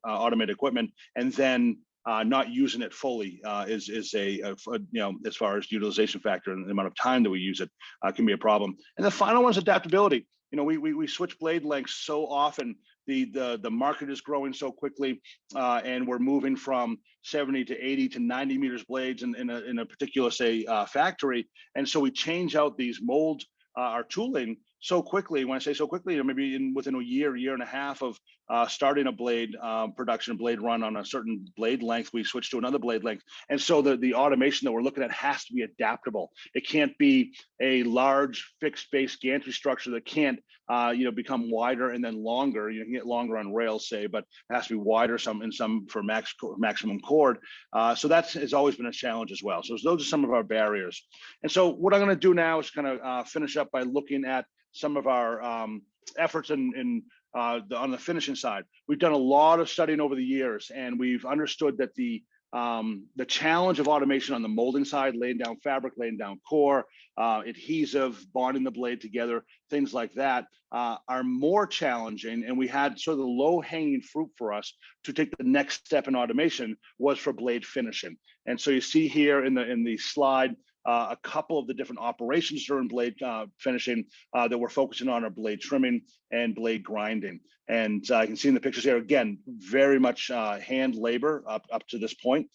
automated equipment and then not using it fully is as far as utilization factor and the amount of time that we use it can be a problem. And the final one is adaptability. We switch blade lengths so often. The market is growing so quickly, and we're moving from 70 to 80 to 90 meters blades in a particular, say, factory. And so we change out these molds, our tooling, so quickly. When I say so quickly, maybe within a year and a half of starting a blade production blade run on a certain blade length, we switch to another blade length. And so the automation that we're looking at has to be adaptable. It can't be a large fixed base gantry structure that can't become wider and then longer. You can get longer on rails, say, but it has to be wider some for maximum chord. So that has always been a challenge as well. So those are some of our barriers. And so what I'm going to do now is kind of finish up by looking at some of our efforts on the finishing side. We've done a lot of studying over the years, and we've understood that the challenge of automation on the molding side, laying down fabric, laying down core, adhesive, bonding the blade together, things like that, are more challenging. And we had sort of the low-hanging fruit for us to take the next step in automation was for blade finishing. And so you see here in the slide, a couple of the different operations during blade finishing that we're focusing on are blade trimming and blade grinding. And you can see in the pictures here, again, very much hand labor up to this point.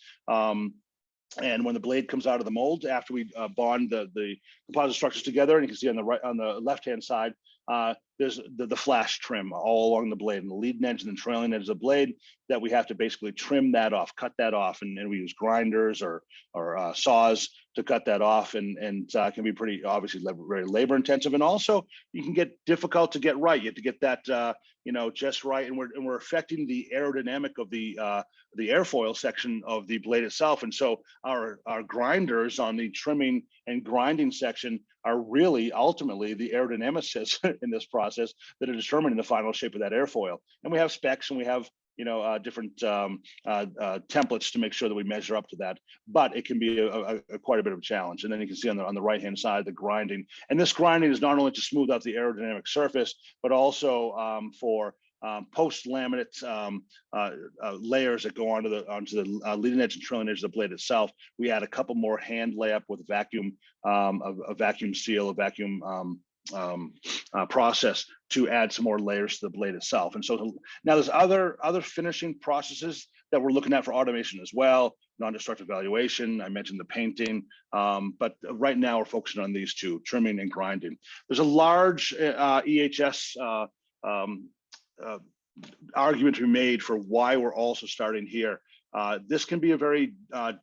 And when the blade comes out of the mold, after we bond the composite structures together, and you can see on the left-hand side, there's the flash trim all along the blade, and the leading edge and the trailing edge of the blade that we have to basically trim that off, cut that off, and we use grinders or saws to cut that off, and can be pretty obviously very labor intensive, and also you can get difficult to get right. You have to get that just right, and we're affecting the aerodynamic of the airfoil section of the blade itself, and so our grinders on the trimming and grinding section are really ultimately the aerodynamicists in this process that are determining the final shape of that airfoil. And we have specs, and we have different templates to make sure that we measure up to that, but it can be quite a bit of a challenge. And then you can see on the right hand side the grinding, and this grinding is not only to smooth out the aerodynamic surface, but also for post laminate layers that go onto the leading edge and trailing edge of the blade itself. We add a couple more hand layup with a vacuum seal, a vacuum process to add some more layers to the blade itself. And so now there's other finishing processes that we're looking at for automation as well, non-destructive valuation. I mentioned the painting, but right now we're focusing on these two, trimming and grinding. There's a large EHS argument to be made for why we're also starting here. This can be a very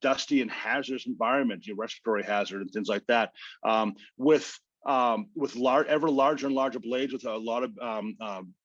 dusty and hazardous environment, respiratory hazard and things like that. With ever larger and larger blades with a lot of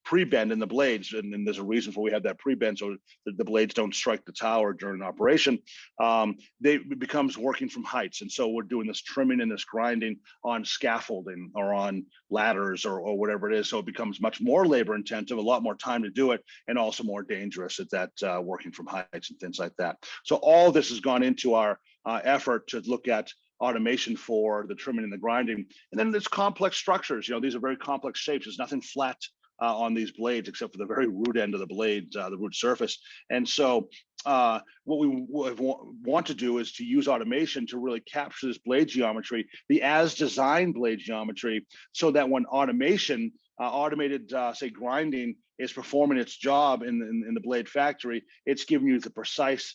pre-bend in the blades, and there's a reason for we have that pre-bend so that the blades don't strike the tower during operation. It becomes working from heights, and so we're doing this trimming and this grinding on scaffolding or on ladders or whatever it is. So it becomes much more labor intensive, a lot more time to do it, and also more dangerous at that working from heights and things like that. So all this has gone into our effort to look at automation for the trimming and the grinding. And then there's complex structures. These are very complex shapes. There's nothing flat on these blades except for the very root end of the blade, the root surface. And so what we want to do is to use automation to really capture this blade geometry, the as designed blade geometry, so that when automation, automated say grinding is performing its job in the blade factory, it's giving you the precise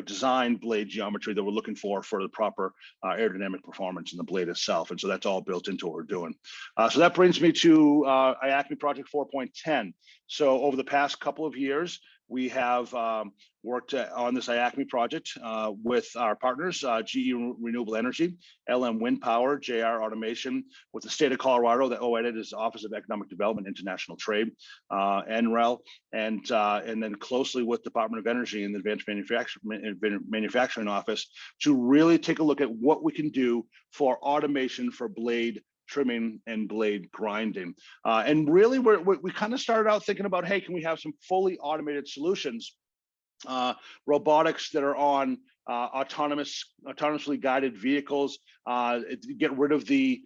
design blade geometry that we're looking for the proper aerodynamic performance in the blade itself. And so that's all built into what we're doing. So that brings me to IACMI Project 4.10. So over the past couple of years, we have worked on this IACMI project with our partners, GE Renewable Energy, LM Wind Power, JR Automation, with the state of Colorado, that OEDIT is Office of Economic Development, International Trade, NREL, and then closely with Department of Energy and the Advanced Manufacturing Office to really take a look at what we can do for automation for blade trimming and blade grinding. And really, we kind of started out thinking about, hey, can we have some fully automated solutions, robotics that are on autonomously guided vehicles, get rid of the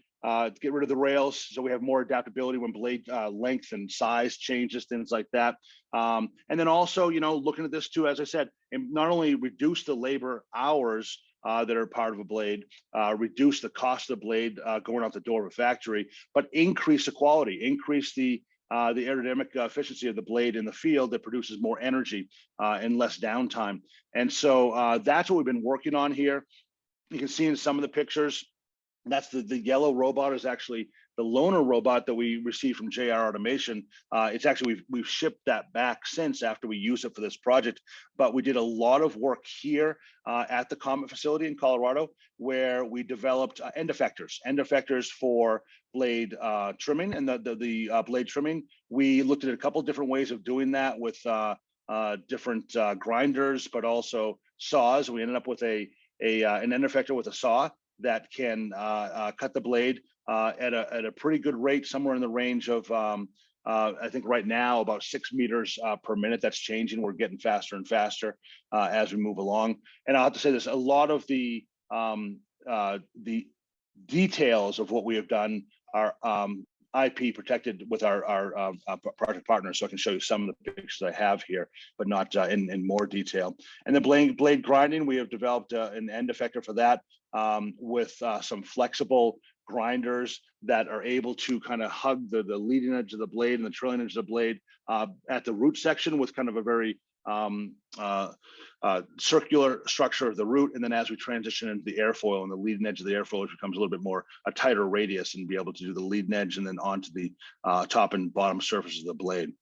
rails, so we have more adaptability when blade length and size changes, things like that. And then also, looking at this too, as I said, and not only reduce the labor hours that are part of a blade, reduce the cost of the blade going out the door of a factory, but increase the quality, increase the aerodynamic efficiency of the blade in the field that produces more energy and less downtime. And so that's what we've been working on here. You can see in some of the pictures, that's the yellow robot is actually the loaner robot that we received from JR Automation. It's actually, we've shipped that back since after we used it for this project, but we did a lot of work here at the Comet facility in Colorado, where we developed end effectors for blade trimming and the blade trimming. We looked at a couple different ways of doing that with different grinders, but also saws. We ended up with an end effector with a saw that can cut the blade at a pretty good rate, somewhere in the range of, I think right now, about 6 meters per minute. That's changing. We're getting faster and faster as we move along. And I'll have to say this, a lot of the details of what we have done are IP protected with our project partners. So I can show you some of the pictures I have here, but not in more detail. And the blade grinding, we have developed an end effector for that with some flexible grinders that are able to kind of hug the leading edge of the blade and the trailing edge of the blade at the root section with kind of a very circular structure of the root, and then as we transition into the airfoil and the leading edge of the airfoil, which becomes a little bit more a tighter radius, and be able to do the leading edge and then onto the top and bottom surfaces of the blade.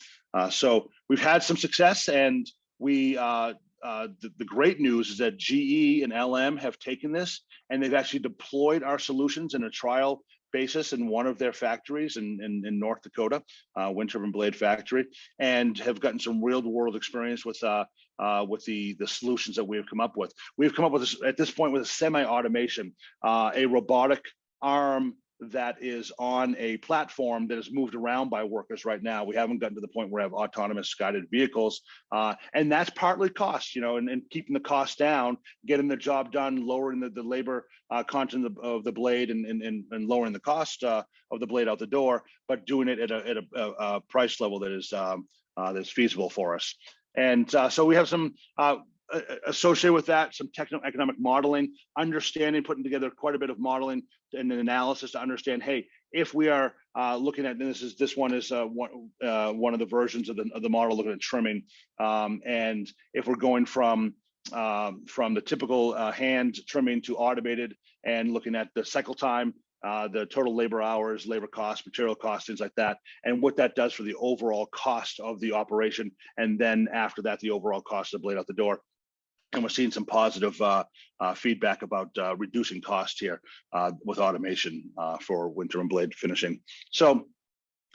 So we've had some success, and we the great news is that GE and LM have taken this and they've actually deployed our solutions in a trial basis in one of their factories in North Dakota, wind turbine blade factory, and have gotten some real world experience with the solutions that we have come up with. We've come up with this, at this point, with a semi-automation, a robotic arm that is on a platform that is moved around by workers right now. We haven't gotten to the point where we have autonomous guided vehicles, and that's partly cost, you know, and keeping the cost down, getting the job done, lowering the labor content of the blade, and lowering the cost of the blade out the door, but doing it at a price level that is that's feasible for us. And so we have some associated with that, some techno-economic modeling, understanding, putting together quite a bit of modeling and an analysis to understand, hey, if we are looking at, and this one is one of the versions of the model looking at trimming, and if we're going from the typical hand trimming to automated, and looking at the cycle time, the total labor hours, labor costs, material costs, things like that, and what that does for the overall cost of the operation, and then after that, the overall cost of the blade out the door. And we're seeing some positive feedback about reducing cost here with automation for wind turbine blade finishing. So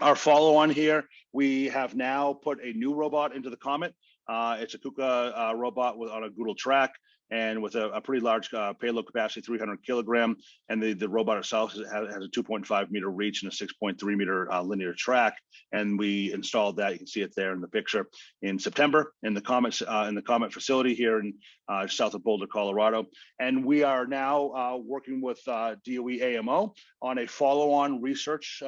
our follow-on here, we have now put a new robot into the Comet. It's a KUKA robot on a Google track, and with a pretty large payload capacity, 300 kilogram, and the robot itself has a 2.5 meter reach and a 6.3 meter linear track. And we installed that. You can see it there in the picture in September in the Comet facility here in south of Boulder, Colorado. And we are now working with DOE AMO on a follow-on research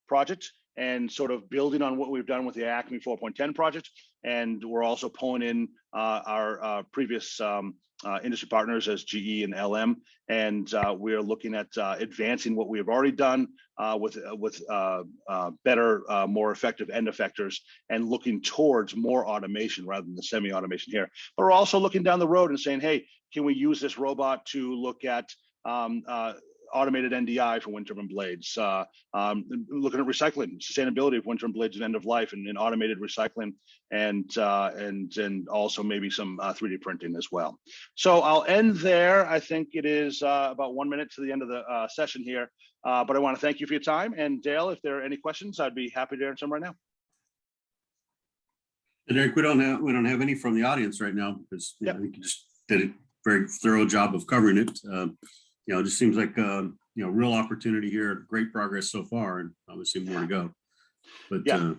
project, and sort of building on what we've done with the IACMI 4.10 project. And we're also pulling in our previous industry partners as GE and LM, and we are looking at advancing what we have already done with better, more effective end effectors, and looking towards more automation rather than the semi-automation here. But we're also looking down the road and saying, hey, can we use this robot to look at automated NDI for wind turbine blades, looking at recycling, sustainability of wind turbine blades at end of life, and automated recycling, and also maybe some 3D printing as well. So I'll end there. I think it is about 1 minute to the end of the session here, but I want to thank you for your time. And Dale, if there are any questions, I'd be happy to answer them right now. And Eric, we don't have any from the audience right now, because I think you just did a very thorough job of covering it. You know, it just seems like real opportunity here, great progress so far, and obviously more to go. But yeah,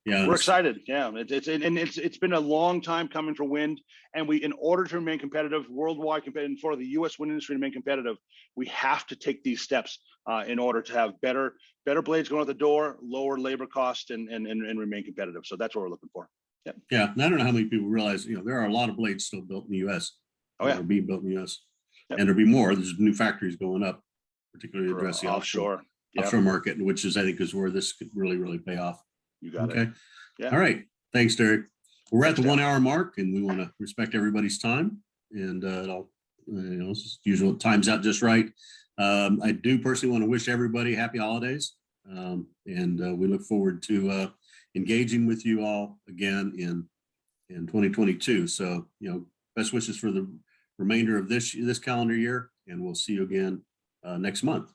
we're excited. Yeah, it's been a long time coming for wind, and in order to remain competitive worldwide, and for the U.S. wind industry to remain competitive, we have to take these steps in order to have better blades going out the door, lower labor cost, and remain competitive. So that's what we're looking for. Yeah, and I don't know how many people realize, there are a lot of blades still built in the U.S. Or being built in the U.S. And there'll be more. There's new factories going up, particularly to address the offshore market, which is, I think, is where this could really pay off. You got it. Yeah. All right. Thanks, Derek. We're at the 1 hour mark, and we want to respect everybody's time. And it's usual, time's out just right. I do personally want to wish everybody happy holidays, and we look forward to engaging with you all again in 2022. So, best wishes for the remainder of this calendar year, and we'll see you again next month.